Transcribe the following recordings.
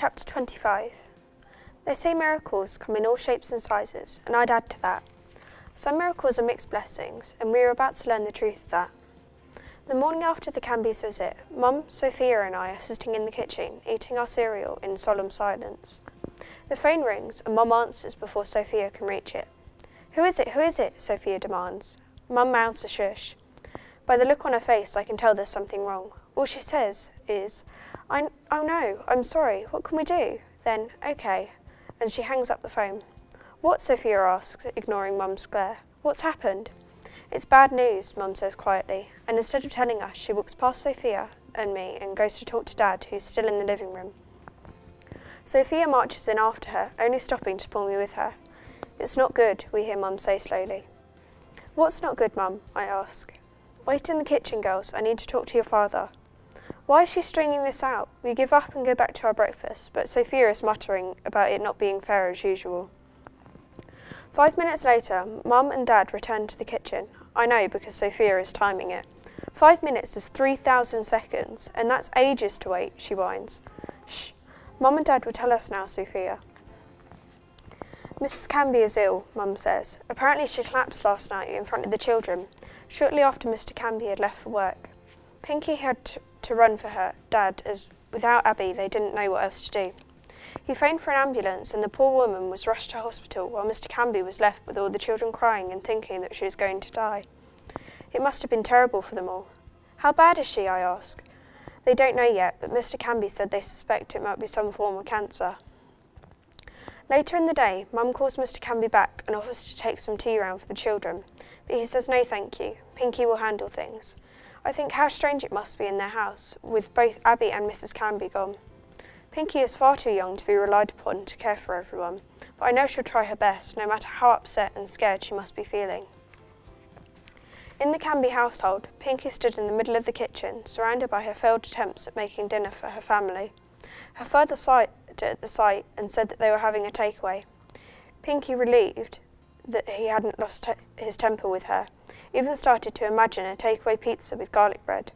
Chapter 25. They say miracles come in all shapes and sizes, and I'd add to that. Some miracles are mixed blessings, and we are about to learn the truth of that. The morning after the Cambys' visit, Mum, Sophia and I are sitting in the kitchen, eating our cereal in solemn silence. The phone rings, and Mum answers before Sophia can reach it. Who is it? Who is it? Sophia demands. Mum mouths a shush. By the look on her face, I can tell there's something wrong. All she says is, oh no, I'm sorry, what can we do? Then, okay, and she hangs up the phone. What? Sophia asks, ignoring Mum's glare. What's happened? It's bad news, Mum says quietly, and instead of telling us, she walks past Sophia and me and goes to talk to Dad, who's still in the living room. Sophia marches in after her, only stopping to pull me with her. It's not good, we hear Mum say slowly. What's not good, Mum? I ask. Wait in the kitchen, girls, I need to talk to your father. Why is she stringing this out? We give up and go back to our breakfast, but Sophia is muttering about it not being fair as usual. 5 minutes later, Mum and Dad return to the kitchen. I know because Sophia is timing it. 5 minutes is 3,000 seconds, and that's ages to wait, she whines. Shh, Mum and Dad will tell us now, Sophia. Mrs. Canby is ill, Mum says. Apparently she collapsed last night in front of the children, shortly after Mr. Canby had left for work. Pinky had to run for her dad, as without Abby they didn't know what else to do. He phoned for an ambulance and the poor woman was rushed to hospital while Mr. Canby was left with all the children crying and thinking that she was going to die. It must have been terrible for them all. How bad is she? I ask. They don't know yet, but Mr. Canby said they suspect it might be some form of cancer. Later in the day, Mum calls Mr. Canby back and offers to take some tea round for the children, but he says no thank you, Pinky will handle things. I think how strange it must be in their house, with both Abby and Mrs. Canby gone. Pinky is far too young to be relied upon to care for everyone, but I know she'll try her best, no matter how upset and scared she must be feeling. In the Canby household, Pinky stood in the middle of the kitchen, surrounded by her failed attempts at making dinner for her family. Her father sighed at the sight and said that they were having a takeaway. Pinky, relieved that he hadn't lost his temper with her, even started to imagine a takeaway pizza with garlic bread.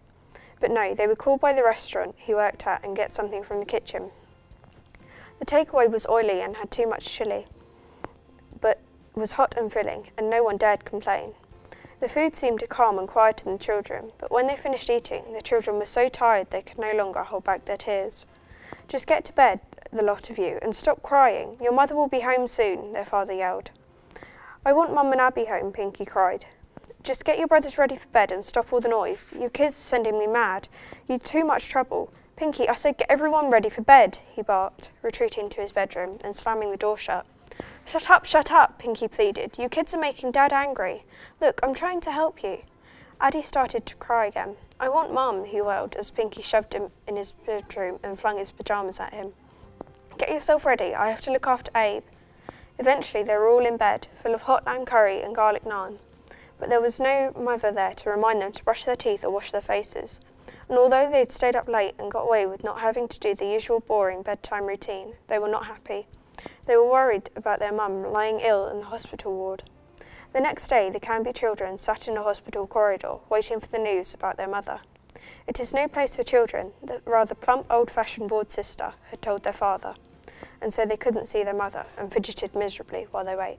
But no, they were called by the restaurant he worked at and get something from the kitchen. The takeaway was oily and had too much chilli, but was hot and filling, and no one dared complain. The food seemed to calm and quieten the children, but when they finished eating, the children were so tired they could no longer hold back their tears. Just get to bed, the lot of you, and stop crying. Your mother will be home soon, their father yelled. I want Mum and Abby home, Pinky cried. Just get your brothers ready for bed and stop all the noise. You kids are sending me mad. You're too much trouble. Pinky, I said get everyone ready for bed, he barked, retreating to his bedroom and slamming the door shut. Shut up, Pinky pleaded. You kids are making Dad angry. Look, I'm trying to help you. Addy started to cry again. I want Mum, he wailed as Pinky shoved him in his bedroom and flung his pyjamas at him. Get yourself ready, I have to look after Abe. Eventually they were all in bed, full of hot lamb curry and garlic naan. But there was no mother there to remind them to brush their teeth or wash their faces. And although they had stayed up late and got away with not having to do the usual boring bedtime routine, they were not happy. They were worried about their mum lying ill in the hospital ward. The next day, the Canby children sat in a hospital corridor, waiting for the news about their mother. It is no place for children, the rather plump, old-fashioned ward sister had told their father, and so they couldn't see their mother and fidgeted miserably while they wait.